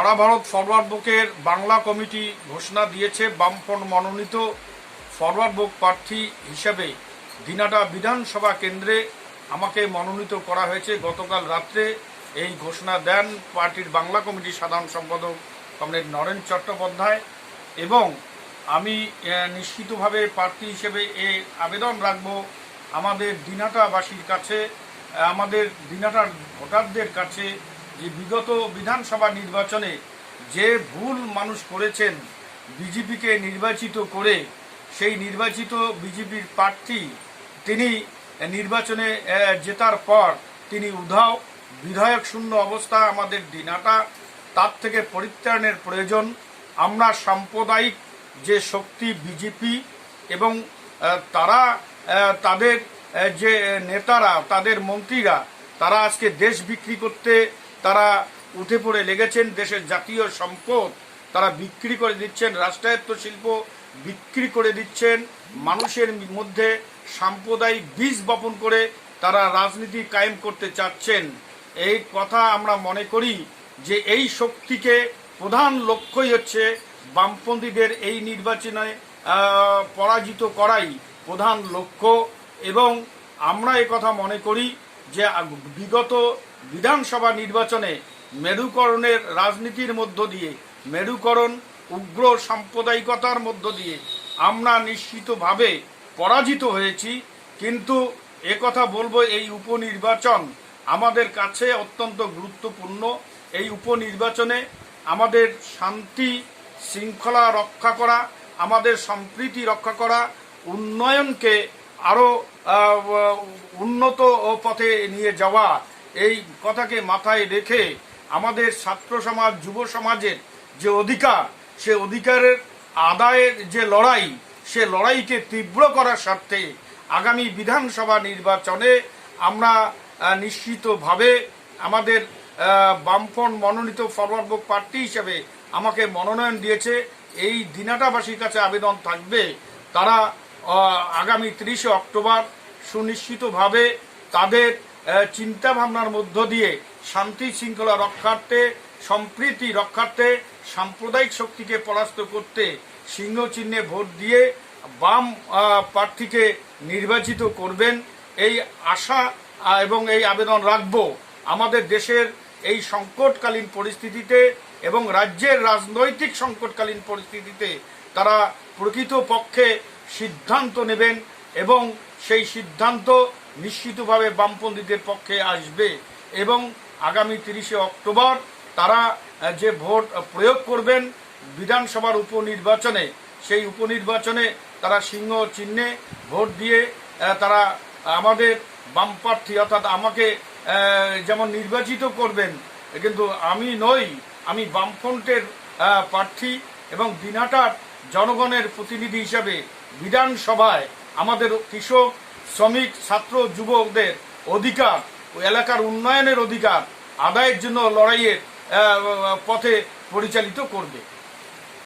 সারা Bharat forward ব্লকের Bangla committee ঘোষণা দিয়েছে বামফ্রন্ট মনোনীত ফরওয়ার্ড ব্লক প্রার্থী হিসেবে দিনাটা বিধানসভা কেন্দ্রে আমাকে মনোনীত করা হয়েছে। গতকাল রাত্রে এই ঘোষণা দেন পার্টির বাংলা কমিটির সাধারণ সম্পাদক কমরেড নরেন চট্টোপাধ্যায়, এবং আমি নিশ্চিতভাবে প্রার্থী হিসেবে এই আবেদন রাখব আমাদের দিনাটাবাসীর কাছে, আমাদের দিনাটার ভোটারদের কাছে, যে বিগত বিধানসভা নির্বাচনে যে ভুল মানুষ করেছেন বিজেপিকে নির্বাচিত করে, সেই নির্বাচিত বিজেপির প্রার্থী তিনি নির্বাচনে জেতার পর তিনি উধাও, বিধায়ক শূন্য অবস্থা আমাদের দিনাটা, তার থেকে পরিত্রাণের প্রয়োজন। আমরা সাম্প্রদায়িক যে শক্তি বিজেপি এবং তারা তাদের যে নেতারা, তাদের মন্ত্রীরা, তারা আজকে দেশ বিক্রি করতে তারা উঠে পড়ে লেগেছেন। দেশের জাতীয় সম্পদ তারা বিক্রি করে দিচ্ছেন, রাষ্ট্রায়ত্ত শিল্প বিক্রি করে দিচ্ছেন, মানুষের মধ্যে সাম্প্রদায়িক বীজ বপন করে তারা রাজনীতি কায়েম করতে চাচ্ছেন। এই কথা আমরা মনে করি যে এই শক্তিকে প্রধান লক্ষ্যই হচ্ছে বামপন্থীদের এই নির্বাচনে পরাজিত করাই প্রধান লক্ষ্য। এবং আমরা কথা মনে করি যে বিগত বিধানসভা নির্বাচনে মেরুকরণের রাজনীতির মধ্য দিয়ে, মেরুকরণ উগ্র সাম্প্রদায়িকতার মধ্য দিয়ে আমরা নিশ্চিতভাবে পরাজিত হয়েছি। কিন্তু একথা বলবো, এই উপনির্বাচন আমাদের কাছে অত্যন্ত গুরুত্বপূর্ণ। এই উপনির্বাচনে আমাদের শান্তি শৃঙ্খলা রক্ষা করা, আমাদের সম্প্রীতি রক্ষা করা, উন্নয়নকে আরও উন্নত পথে নিয়ে যাওয়া, এই কথাকে মাথায় রেখে আমাদের ছাত্র সমাজ, যুব সমাজের যে অধিকার, সে অধিকারের আদায়ের যে লড়াই, সে লড়াইকে তীব্র করার স্বার্থে আগামী বিধানসভা নির্বাচনে আমরা নিশ্চিতভাবে আমাদের বামফ্রন্ট মনোনীত ফরওয়ার্ড ব্লক প্রার্থী হিসেবে আমাকে মনোনয়ন দিয়েছে। এই দিনাটাবাসীর কাছে আবেদন থাকবে, তারা আগামী 30শে অক্টোবর সুনিশ্চিতভাবে তাদের চিন্তাভাবনার মধ্য দিয়ে শান্তি শৃঙ্খলা রক্ষার্থে, সম্প্রীতি রক্ষার্থে, সাম্প্রদায়িক শক্তিকে পরাস্ত করতে সিংহ চিহ্নে ভোট দিয়ে বাম প্রার্থীকে নির্বাচিত করবেন, এই আশা এবং এই আবেদন রাখব। আমাদের দেশের এই সংকটকালীন পরিস্থিতিতে এবং রাজ্যের রাজনৈতিক সংকটকালীন পরিস্থিতিতে তারা প্রকৃতপক্ষে সিদ্ধান্ত নেবেন এবং সেই সিদ্ধান্ত নিশ্চিতভাবে বামপন্থীদের পক্ষে আসবে। এবং আগামী 30শে অক্টোবর তারা যে ভোট প্রয়োগ করবেন বিধানসভার উপনির্বাচনে, সেই উপনির্বাচনে তারা সিংহ চিহ্নে ভোট দিয়ে তারা আমাদের বাম প্রার্থী অর্থাৎ আমাকে যেমন নির্বাচিত করবেন, কিন্তু আমি নই, আমি বামফ্রন্টের প্রার্থী এবং দিনাটার জনগণের প্রতিনিধি হিসাবে বিধানসভায় আমাদের কৃষক, শ্রমিক, ছাত্র, যুবকদের অধিকার, এলাকার উন্নয়নের অধিকার আদায়ের জন্য লড়াইয়ের পথে পরিচালিত করবে।